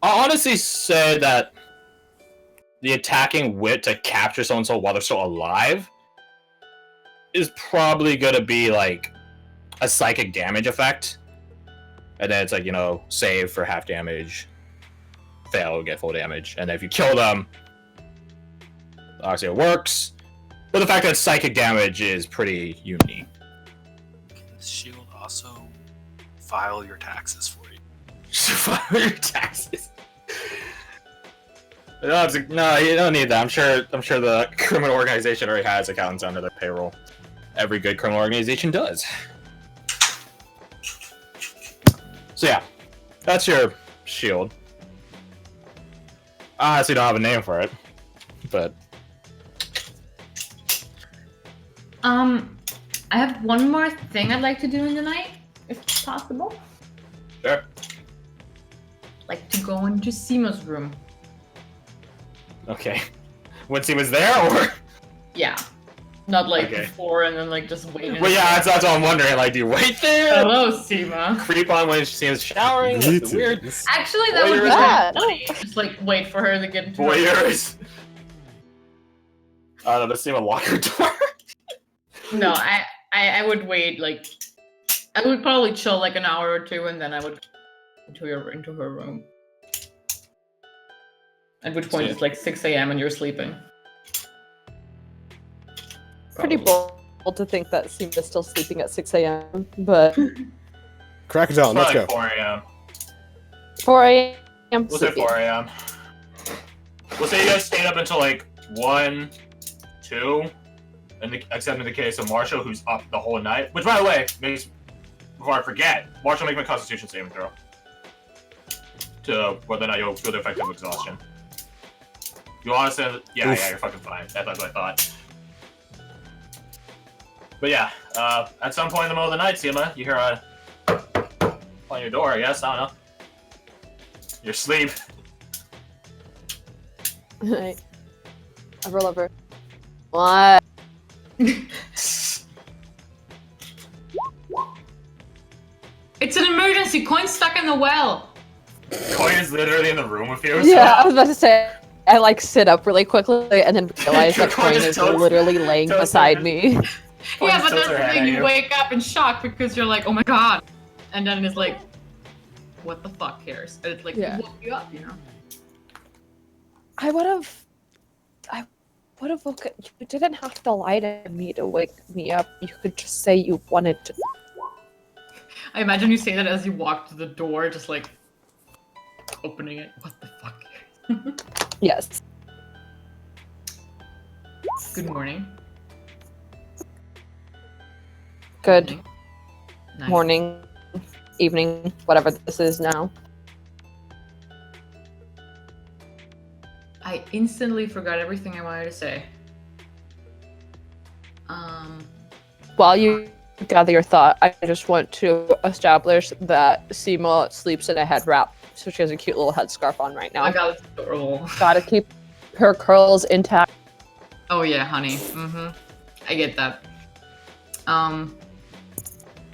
I'll honestly say that the attacking wit to capture someone so while they're still alive is probably gonna be like a psychic damage effect, and then it's like save for half damage, fail get full damage, and then if you kill them, obviously it works. But the fact that psychic damage is pretty unique. Can the shield also file your taxes for you? File your taxes. No, you don't need that. I'm sure the criminal organization already has accountants under their payroll. Every good criminal organization does. So yeah, that's your shield. I honestly don't have a name for it, but I have one more thing I'd like to do in the night, if possible. Sure. Like to go into Seema's room. Okay. When he was there, or? Yeah. Not like Okay. before and then like just waiting. Well, yeah, that's what I'm wondering. Like, do you wait there? Hello, Seema. Creep on when she's showering? That's weird. Actually, that would be Voyeurism. funny. Just like wait for her to get into Voyeurs. Let's see, lock her door. No, I would wait, like, I would probably chill like an hour or two and then I would into her room. At which point it's like 6 a.m. and you're sleeping. Pretty bold to think that Seema's still sleeping at 6 a.m., but Crack it down, let's go. 4 a.m. 4 a.m. We'll say sleeping. 4 a.m. We'll say you guys stayed up until like 1, 2, except in the case of Marshall, who's up the whole night. Which, by the way, before I forget, Marshall, make my Constitution saving throw to whether or not you'll feel the effect of exhaustion. You honestly, yeah, you're fucking fine. That's what I thought. But yeah, at some point in the middle of the night, Seema, you hear a on your door. I guess, I don't know. Your sleep. Right. I roll over. What? It's an emergency! Coin's stuck in the well! Coin is literally in the room with you. Yeah, I was about to say, I like sit up really quickly and then realize that Coin Coin just is tilts- literally laying tilts beside her- me. Coin Yeah, just but tilts her head then at you you. wake up in shock because you're like, oh my god! And then it's like, what the fuck cares? And it's like, Yeah. woke you up, you know? I would have woken. You didn't have to lie to me to wake me up. You could just say you wanted to. I imagine you say that as you walk to the door, just like, opening it. What the fuck? Yes. Good morning. Good Nice. morning, evening, whatever this is now. I instantly forgot everything I wanted to say. While you gather your thought, I just want to establish that Seema sleeps in a head wrap, so she has a cute little headscarf on right now. Oh my god, it's adorable. Gotta keep her curls intact. Oh yeah, honey. I get that.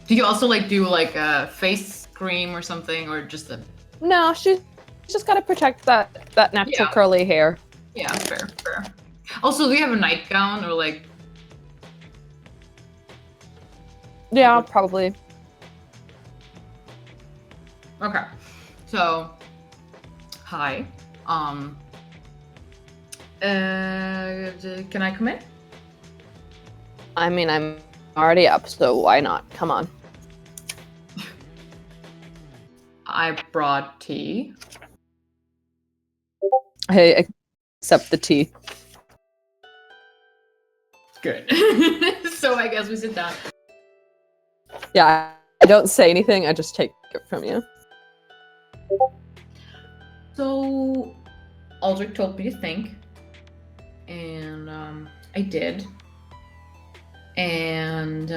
Do you also like do like a face cream or something, or just a? No, she's just gotta protect that natural Yeah. curly hair. Yeah, fair. Also, do you have a nightgown or like? Yeah, probably. Okay, so hi. Can I come in? I mean, I'm already up, so why not? Come on. I brought tea. I accept the tea. Good. So I guess we sit down. Yeah, I don't say anything, I just take it from you. So Aldrich told me to think, and I did. And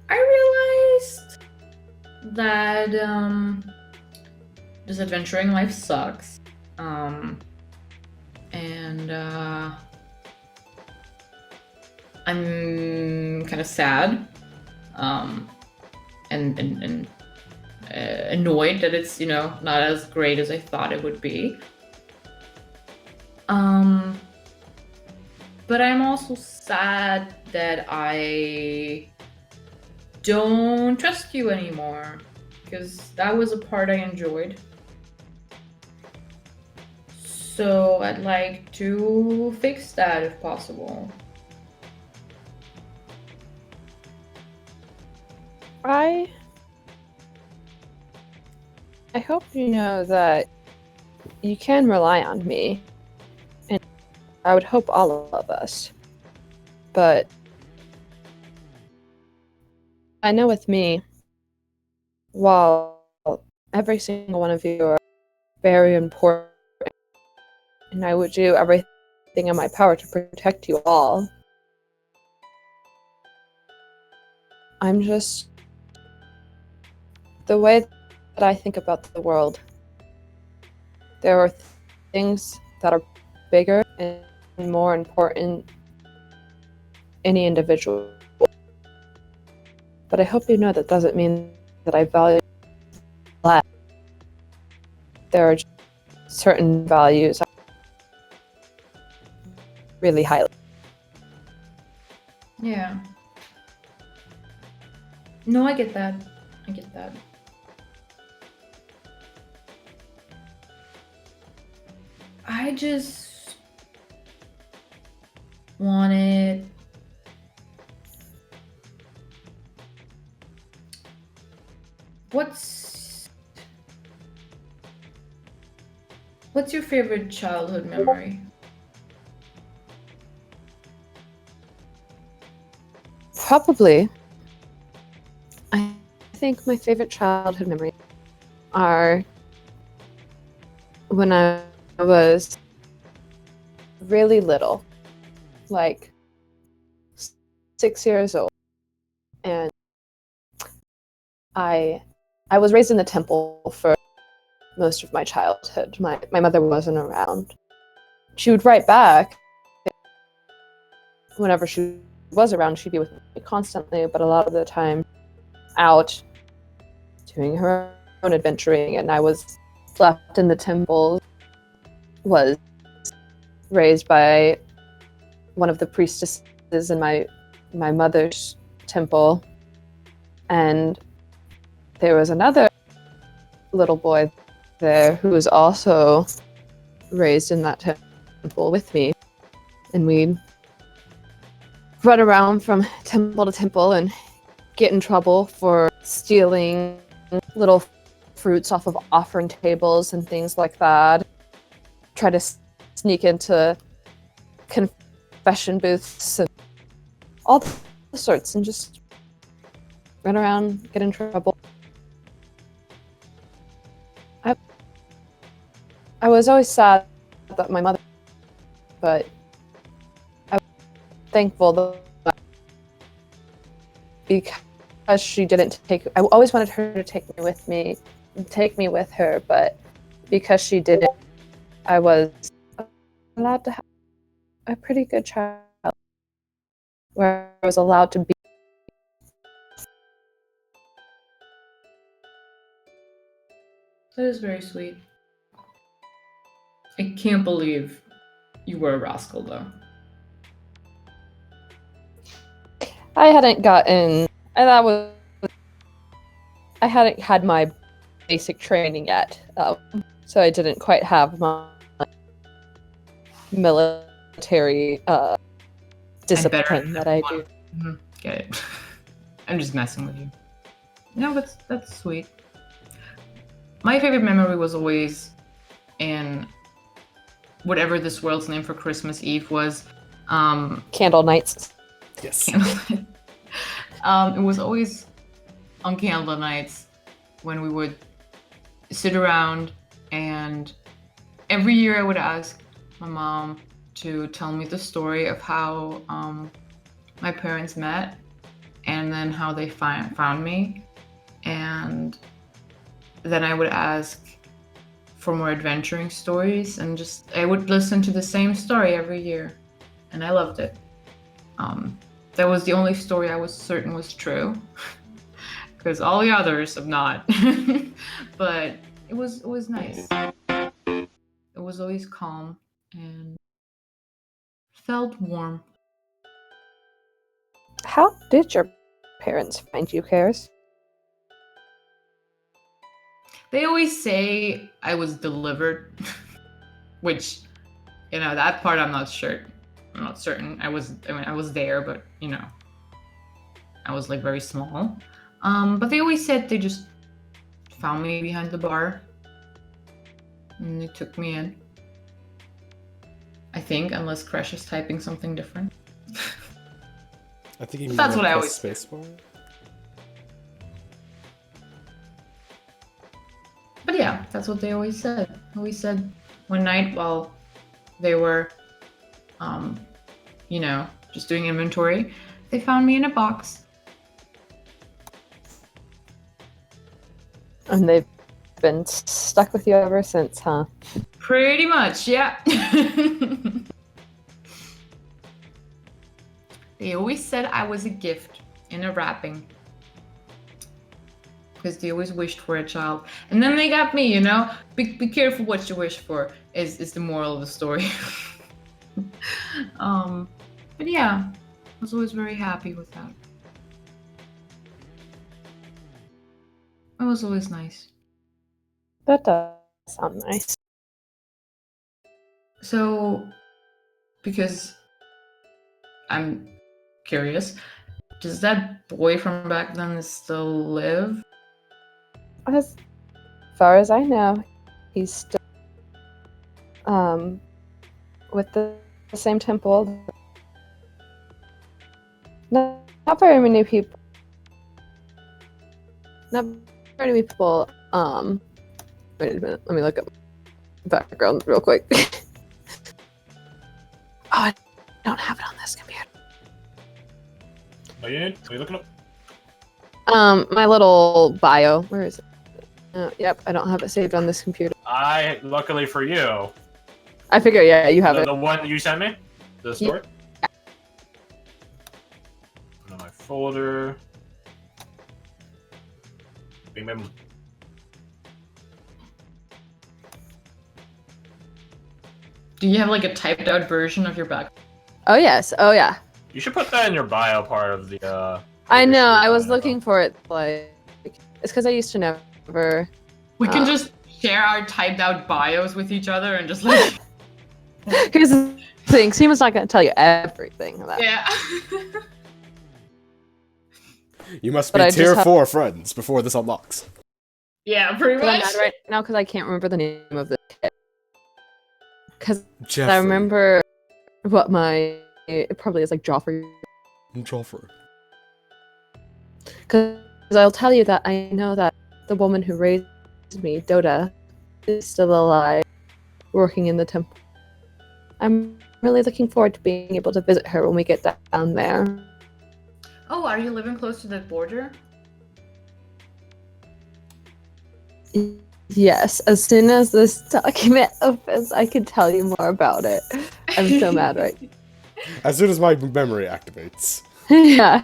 I realized that this adventuring life sucks. And I'm kind of sad. And annoyed that it's not as great as I thought it would be. But I'm also sad that I don't trust you anymore, because that was a part I enjoyed. So I'd like to fix that if possible. I hope you know that you can rely on me, and I would hope all of us. But I know with me, while every single one of you are very important, and I would do everything in my power to protect you all, I'm just... the way that I think about the world, there are things that are bigger and more important any individual. But I hope you know that doesn't mean that I value less. There are certain values I really highly. Yeah. No, I get that. I get that. I just wanted what's your favorite childhood memory? Probably. I think my favorite childhood memories are when I was really little, like 6 years old, and I was raised in the temple for most of my childhood. My mother wasn't around. She would write back whenever she was around. She'd be with me constantly, but a lot of the time out doing her own adventuring, and I was left in the temple. Was raised by one of the priestesses in my mother's temple, and there was another little boy there who was also raised in that temple with me, and we'd run around from temple to temple and get in trouble for stealing little fruits off of offering tables and things like that. Try to sneak into confession booths and all the sorts, and just run around, get in trouble. I was always sad that my mother, but I was thankful that because she didn't I always wanted her to take me with her, but because she didn't, I was allowed to have a pretty good child where I was allowed to be. That is very sweet. I can't believe you were a rascal, though. I hadn't gotten, and that was, I hadn't had my basic training yet, so I didn't quite have my military discipline that I do. Mm-hmm. Get it. I'm just messing with you. No, that's sweet. My favorite memory was always in whatever this world's name for Christmas Eve was. Candle nights. Yes. It was always on candle nights when we would sit around, and every year I would ask my mom to tell me the story of how my parents met, and then how they found me, and then I would ask for more adventuring stories, and just I would listen to the same story every year, and I loved it. That was the only story I was certain was true, because all the others have not. But it was nice. It was always calm and felt warm. How did your parents find you, Karis? They always say I was delivered, which, that part I'm not sure. I'm not certain. I was there, but I was like very small. But they always said they just found me behind the bar and they took me in. I think, unless Crash is typing something different. I think you mean That's what I press always spacebar. But yeah, that's what they always said. Always said one night while they were, just doing inventory, they found me in a box. And they've been stuck with you ever since, huh? Pretty much, yeah. They always said I was a gift in a wrapping. Because they always wished for a child. And then they got me, Be careful what you wish for, is the moral of the story. But yeah, I was always very happy with that. It was always nice. That does sound nice. So, because I'm curious, does that boy from back then still live? As far as I know, he's still with the same temple. Not very many people. Not very many people. Wait a minute. Let me look up background real quick. I don't have it on this computer. What are you looking up? My little bio. Where is it? Yep, I don't have it saved on this computer. Luckily for you, I figure, yeah, you have it. the one you sent me, the story. Yeah. Put in my folder. Bing, bing. Do you have like a typed out version of your back? Oh yes. Oh yeah. You should put that in your bio part of the. I know. your I was bio. looking for it. Like, it's because I used to never. We can just share our typed out bios with each other and just like. Here's the thing. Seema's not going to tell you everything. About Yeah. You must But be I tier just 4 friends before this unlocks. Yeah, pretty But I'm much. mad right now because I can't remember the name of the kid. Because Jeffrey. I remember what my. It probably is like Joffrey. Joffrey. Because I'll tell you that I know that the woman who raised me, Dota, is still alive, working in the temple. I'm really looking forward to being able to visit her when we get down there. Oh, are you living close to that border? Yes, as soon as this document opens, I can tell you more about it. I'm so mad right now. As soon as my memory activates. Yeah.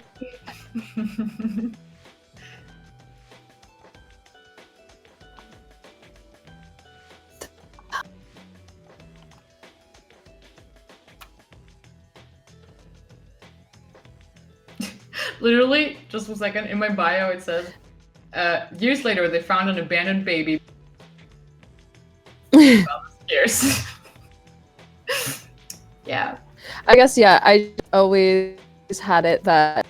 Literally, just 1 second, in my bio it says, years later they found an abandoned baby. Years. Yeah. I guess, yeah, I always had it that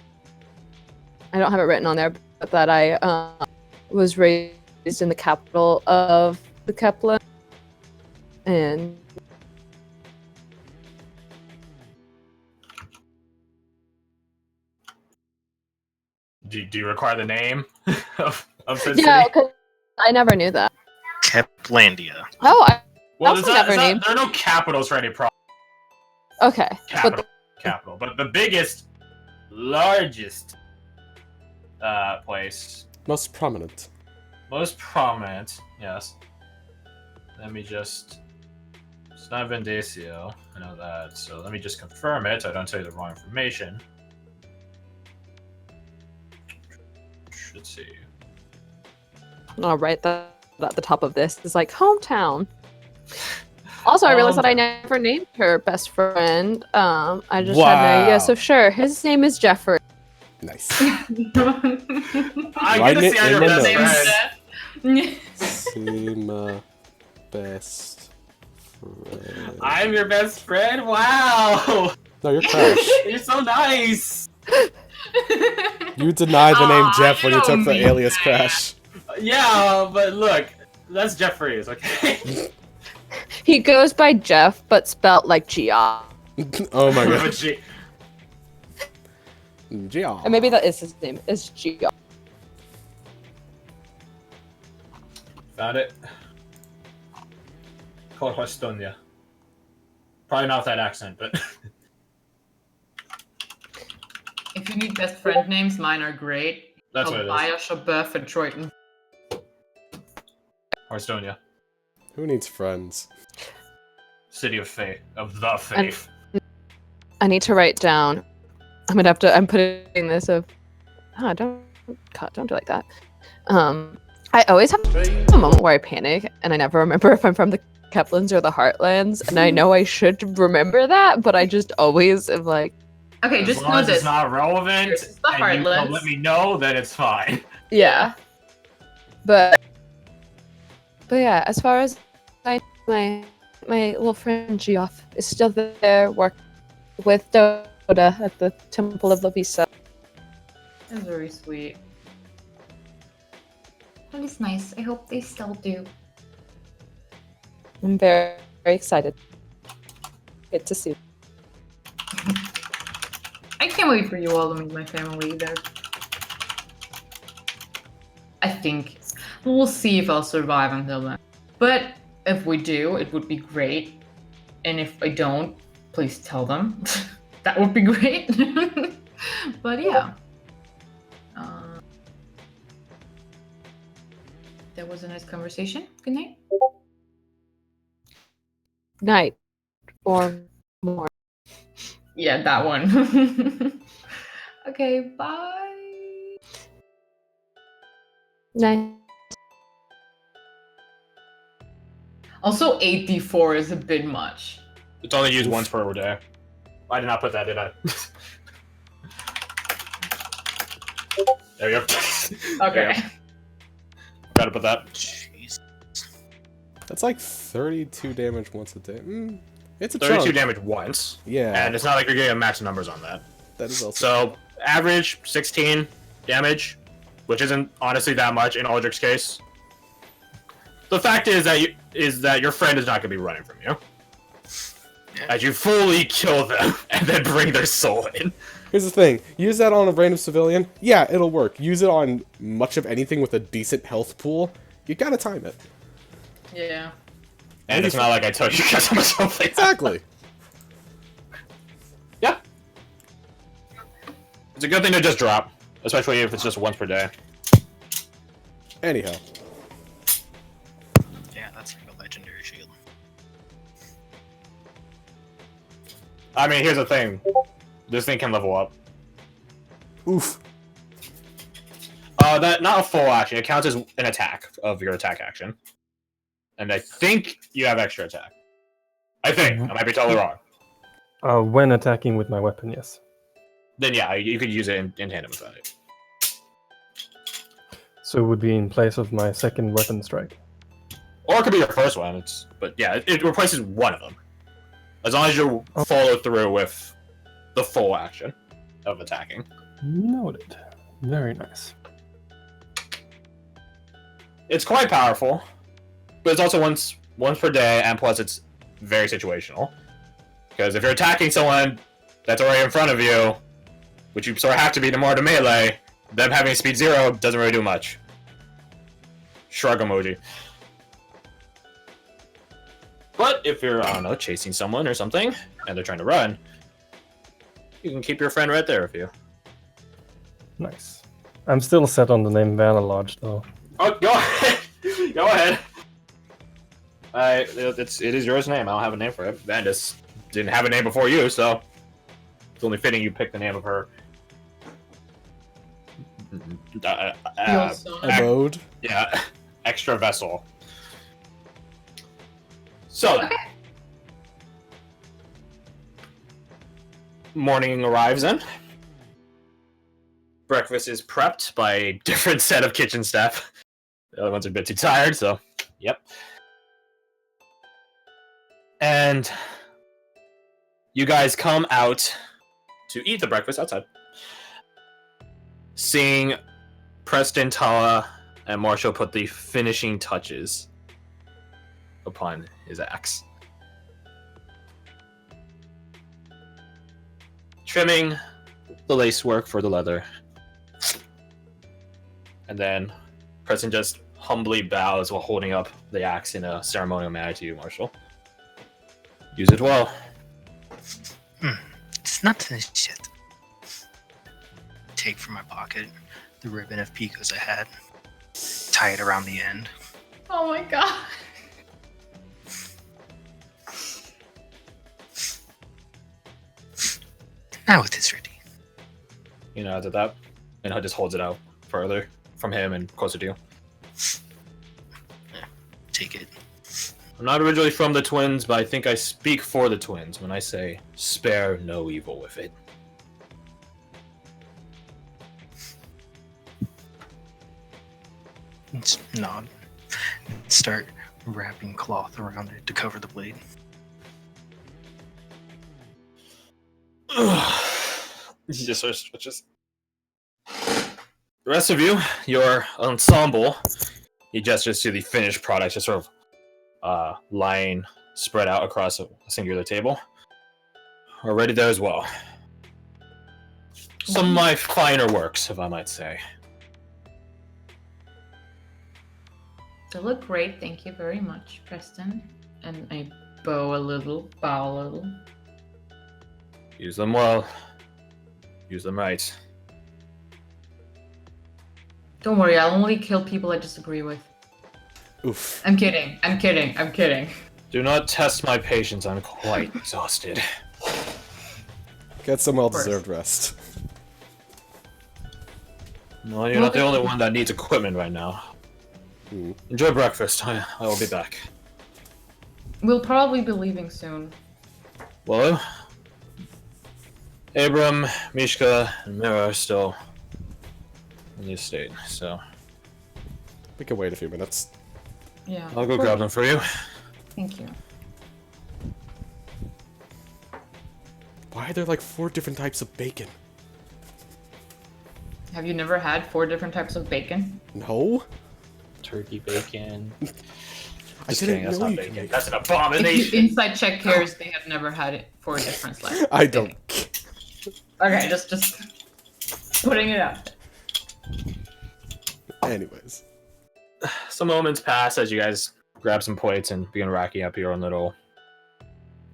I don't have it written on there, but that I was raised in the capital of the Kepler. And Do you require the name of said yeah, city? because I never knew that. Keplandia. Oh, I Well, also never named. there are no capitals for any Okay, capital, but the biggest, largest place, Most prominent. most prominent, yes. Let me just. It's not Vendacio, I know that. So let me just confirm it. I don't tell you the wrong information. Let's see. I'll write that at the top of this. It's like hometown. Also, I realized that I never named her best friend. I just had an idea. So sure, his name is Jeffrey. Nice. I'm Write gonna it see how in your the best notes. friend. Sima best friend. I'm your best friend. Wow, No, you're Crash. you're so nice. You denied the name Aw, Jeff you when you took don't the mean alias that. Crash. Yeah, but look, that's Jeffrey's, okay? He goes by Jeff, but spelt like Gia. Oh my god. But she- Gia. And maybe that is his name. It's Gia. Found it. Called Hostonia. Probably not with that accent, but If you need best friend names, mine are great. that's what it is. Tobias, Shabeth, and Troyton. Hostonia. Who needs friends? City of Faith. Of the Faith. I need to write down. I'm gonna have to. I'm putting this of. Ah, don't do it like that. I always have a moment where I panic, and I never remember if I'm from the Keplins or the Heartlands, and I know I should remember that, but I just always am like, Okay, As just long know as this. it's not relevant, This is the and you don't Heartlands. let me know, then it's fine. yeah. But yeah, as far as my little friend Geoff is still there, work with Doda at the Temple of Lavisa. That's very sweet. That is nice. I hope they still do. I'm very, very excited. Good to see. I can't wait for you all to meet my family either. I think we'll see if I'll survive until then. But if we do, it would be great. And if I don't, please tell them. That would be great. But yeah. That was a nice conversation. Good night. Night or more. Yeah, that one. Okay, bye. Night. Also, 84 is a bit much. It's only used once per day. I did not put that, did I? There we go. Okay. Gotta put that. Jeez. That's like 32 damage once a day. It's a 32 chunk. damage once. Yeah, And it's not like you're getting max numbers on that. that is also. So, average 16 damage, which isn't honestly that much in Aldrich's case. The fact is that your friend is not going to be running from you. Yeah. As you fully kill them and then bring their soul in. Here's the thing. Use that on a random civilian. Yeah, it'll work. Use it on much of anything with a decent health pool. You gotta time it. Yeah. And it's not like I told you guys how much something. Exactly. Yeah. It's a good thing to just drop, especially if it's just once per day. Anyhow. Yeah, that's like a legendary shield. I mean, here's the thing. This thing can level up. Oof. That not a full action. It counts as an attack of your attack action. And I think you have extra attack. I think. I might be totally wrong. When attacking with my weapon, yes. Then yeah, you could use it in tandem with that. So it would be in place of my second weapon strike. Or it could be your first one. But yeah, it replaces one of them. As long as you follow through with the full action of attacking. Noted. Very nice. It's quite powerful, but it's also once per day, and plus it's very situational. Because if you're attacking someone that's already in front of you, which you sort of have to be to more to melee, them having speed 0 doesn't really do much. Shrug emoji. But if you're, I don't know, chasing someone or something, and they're trying to run, you can keep your friend right there with you. Nice. I'm still set on the name Vanna Lodge, though. Oh, go ahead. Go ahead. It is yours name. I don't have a name for it. Vandus didn't have a name before you, so it's only fitting you pick the name of her. Your son. Abode. Yeah, extra vessel. So, Okay. morning arrives in. Breakfast is prepped by a different set of kitchen staff. The other ones are a bit too tired, so yep. And you guys come out to eat the breakfast outside. Seeing Preston, Tala, and Marshall put the finishing touches upon his axe. Trimming the lace work for the leather. And then Preston just humbly bows while holding up the axe in a ceremonial manner to you, Marshall. Use it well. It's not finished yet. Take from my pocket the ribbon of picos I had. Tie it around the end. Oh my god. Now it is ready. You know, at that, and he just holds it out further from him and closer to you. Take it. I'm not originally from the twins, but I think I speak for the twins when I say spare no evil with it. Just nod. Start wrapping cloth around it to cover the blade. He just sort of stretches. The rest of you, your ensemble, he gestures to the finished product, just sort of lying spread out across a singular table. Are ready there as well. Some of my finer works, if I might say. They look great. Thank you very much, Preston. And I bow a little. Use them well. Use them right. Don't worry, I'll only kill people I disagree with. Oof. I'm kidding. Do not test my patience. I'm quite exhausted. Get some well-deserved rest. No, you're not the only one that needs equipment right now. Enjoy breakfast. I will be back. We'll probably be leaving soon. Well, Abram, Mishka, and Mira are still in the estate, so We can wait a few minutes. Yeah. I'll go grab them for you. Thank you. Why are there like 4 different types of bacon? Have you never had 4 different types of bacon? No? Turkey bacon. I Just didn't kidding, that's know not you bacon. could make That's an If you abomination. inside check cares, they have never had it 4 different slices. I don't. Okay, just putting it out. Anyways. Some moments pass as you guys grab some plates and begin racking up your own little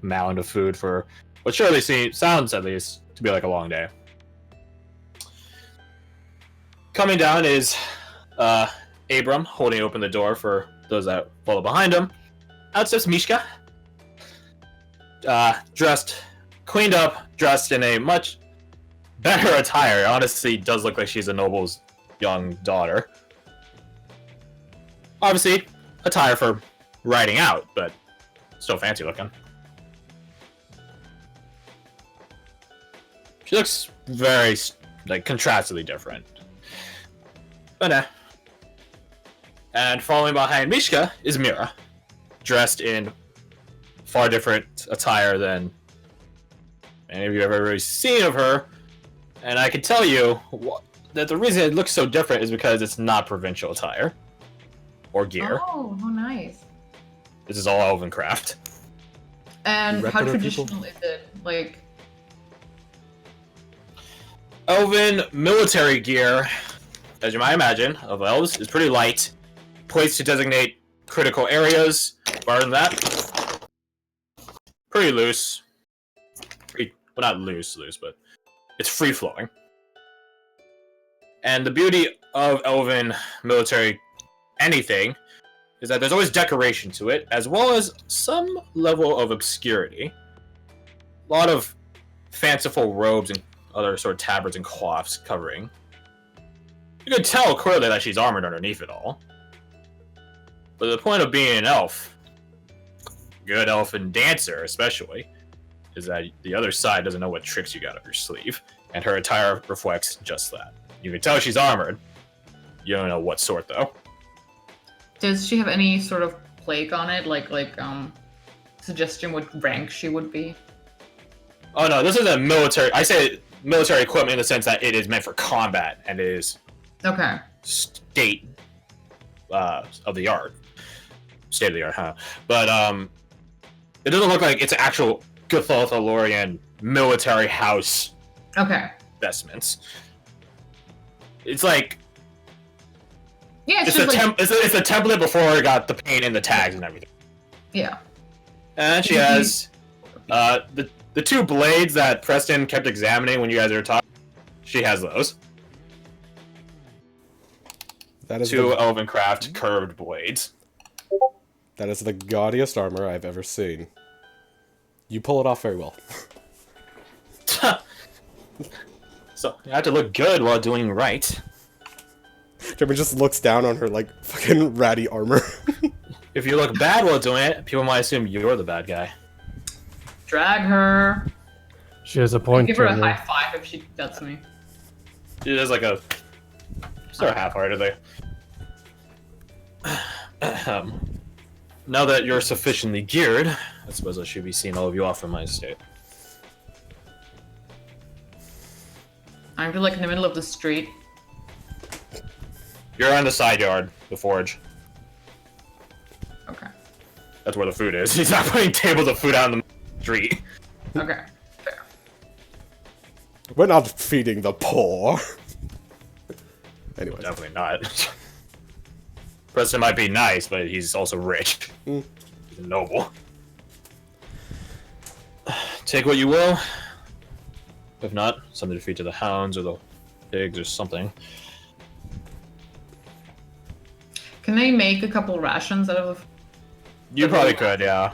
mound of food for what surely sounds, at least, to be like a long day. Coming down is Abram, holding open the door for those that follow behind him. Out steps Mishka, cleaned up, dressed in a much better attire. Honestly, does look like she's a noble's young daughter. Obviously, attire for riding out, but still fancy looking. She looks very, like, contrastedly different. But And following behind Mishka is Mira, dressed in far different attire than any of you have ever really seen of her. And I can tell you that the reason it looks so different is because it's not provincial attire or gear. Oh, how nice. This is all elven craft. And how Reputable people? traditional is it? Like, Elven military gear, as you might imagine, of elves, is pretty light. Placed to designate critical areas. Bar than that, pretty loose. Well, not loose, but it's free-flowing. And the beauty of elven military anything is that there's always decoration to it, as well as some level of obscurity. A lot of fanciful robes and other sort of tabards and cloths covering. You can tell clearly that she's armored underneath it all. But the point of being an elf, good elfin dancer especially, is that the other side doesn't know what tricks you got up your sleeve, and her attire reflects just that. You can tell she's armored. You don't know what sort though. Does she have any sort of plaque on it? Like suggestion what rank she would be? Oh no, this is a military. I say military equipment in the sense that it is meant for combat and it is Okay. state of the art. State of the art, huh? But it doesn't look like it's actual Gothalorian military house Okay. vestments. It's like Yeah, it's just a like it's a template before it got the paint and the tags and everything. yeah. And she has the two blades that Preston kept examining when you guys were talking. She has those. That is Two the, Elvencraft curved blades. that is the gaudiest armor I've ever seen. You pull it off very well. So you have to look good while doing right. Trevor just looks down on her like fucking ratty armor. If you look bad while doing it, people might assume you're the bad guy. Drag her. She has a point. Give her a Trevor. high five if she gets me. It is like a sort of half-heartedly. Now that you're sufficiently geared, I suppose I should be seeing all of you off from my estate. I'm like in the middle of the street. You're on the side yard, the forge. Okay. That's where the food is. He's not putting tables of food out in the street. Okay. Fair. We're not feeding the poor. Anyways. Definitely not. Preston might be nice, but he's also rich. Mm. He's noble. Take what you will. If not, something to feed to the hounds or the pigs or something. Can they make a couple rations out of? You probably could, yeah.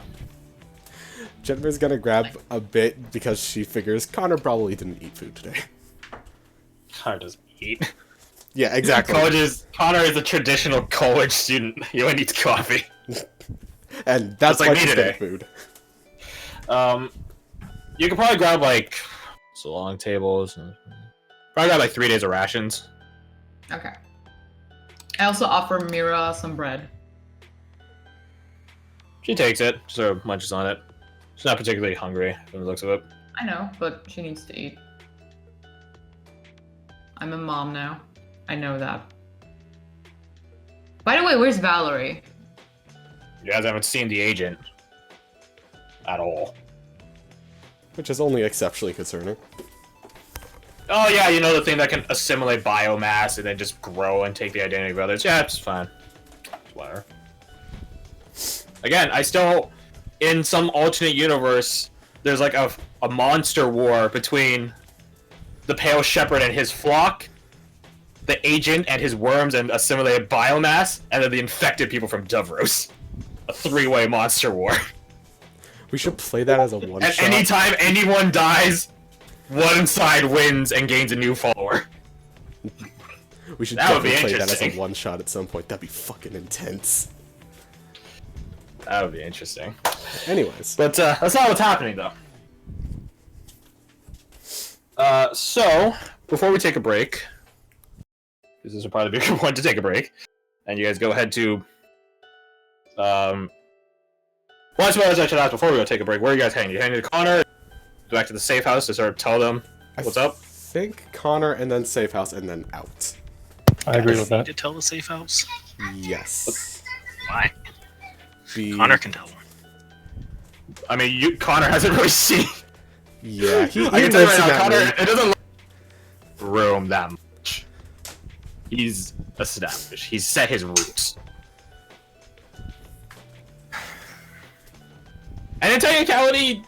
Jennifer's gonna grab a bit because she figures Connor probably didn't eat food today. Connor doesn't eat. Yeah, exactly. Connor is a traditional college student. He only eats coffee. And that's Just like why me she's today. getting food. You could probably grab like so long tables. And probably grab like 3 days of rations. Okay. I also offer Mira some bread. She takes it, sort of munches on it. She's not particularly hungry from the looks of it. I know, but she needs to eat. I'm a mom now. I know that. By the way, where's Valerie? You guys haven't seen the agent at all. Which is only exceptionally concerning. Oh yeah, you know the thing that can assimilate biomass and then just grow and take the identity of others? Yeah, it's fine. Whatever. Again, I still, in some alternate universe, there's like a monster war between the Pale Shepherd and his flock, the agent and his worms and assimilated biomass, and then the infected people from Dovros. A three-way monster war. We should play that as a And one-shot. anytime anyone dies, one side wins and gains a new follower. We should That would be definitely play that as a interesting. one-shot at some point. That'd be fucking intense. That would be interesting. Anyways. But that's not what's happening, though. So, before we take a break, because this will probably be a good one to take a break, and you guys go ahead to... well, I suppose I should ask before we go take a break, where are you guys heading? You heading to Connor? Back to the safe house to sort of tell them what's up? I think Connor and then safe house and then out. I agree with Need that. to tell the safe house. Yes. Why? Be... Connor can tell them. I mean, Connor hasn't really seen... Yeah, he I can tell you lives right in now, that Connor, room. it doesn't look room that much. He's established. He's set his roots. And in technicality,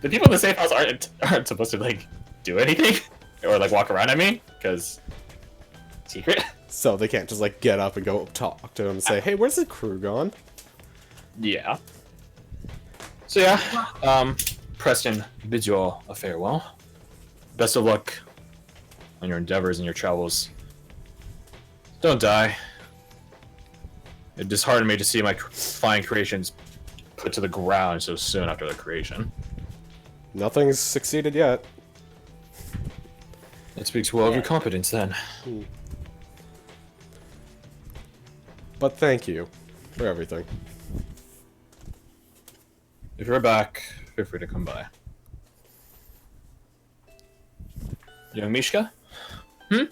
the people in the safe house aren't supposed to like do anything or like walk around. I mean, because secret. So they can't just like get up and go talk to him and say, "Hey, where's the crew gone?" Yeah. So yeah, Preston bids you all a farewell. Best of luck on your endeavors and your travels. Don't die. It disheartened me to see my fine creations put to the ground so soon after the creation. Nothing's succeeded yet. It speaks well of your competence, then. But thank you for everything. If you're back, feel free to come by. Young Mishka? I'm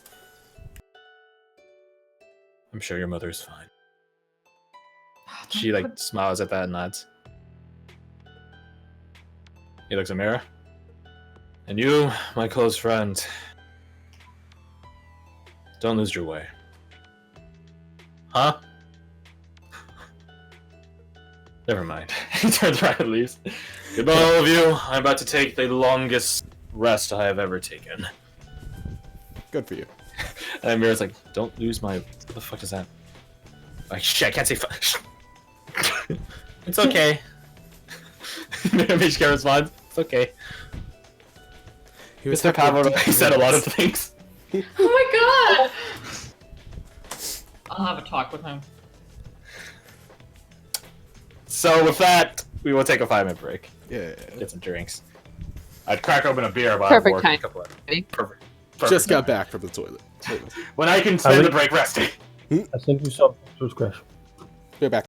sure your mother is fine. She, like, smiles at that and nods. He looks at Mira. And you, my close friend, don't lose your way. Huh? Never mind. He turns around and leaves. Goodbye, all of you. I'm about to take the longest rest I have ever taken. Good for you. And Mira's like, don't lose my... What the fuck is that? Like, shit, I can't say It's okay. Mishka responds, it's okay. He was Mr. Pavlov, he said a lot of things. Oh my god! I'll have a talk with him. So with that, we will take a 5-minute break. Yeah. Get some drinks. I'd crack open a beer while Perfect I'm working. time. Perfect. Just got back from the toilet. When I can spend the break resting. I think you saw through Scratch. Go back.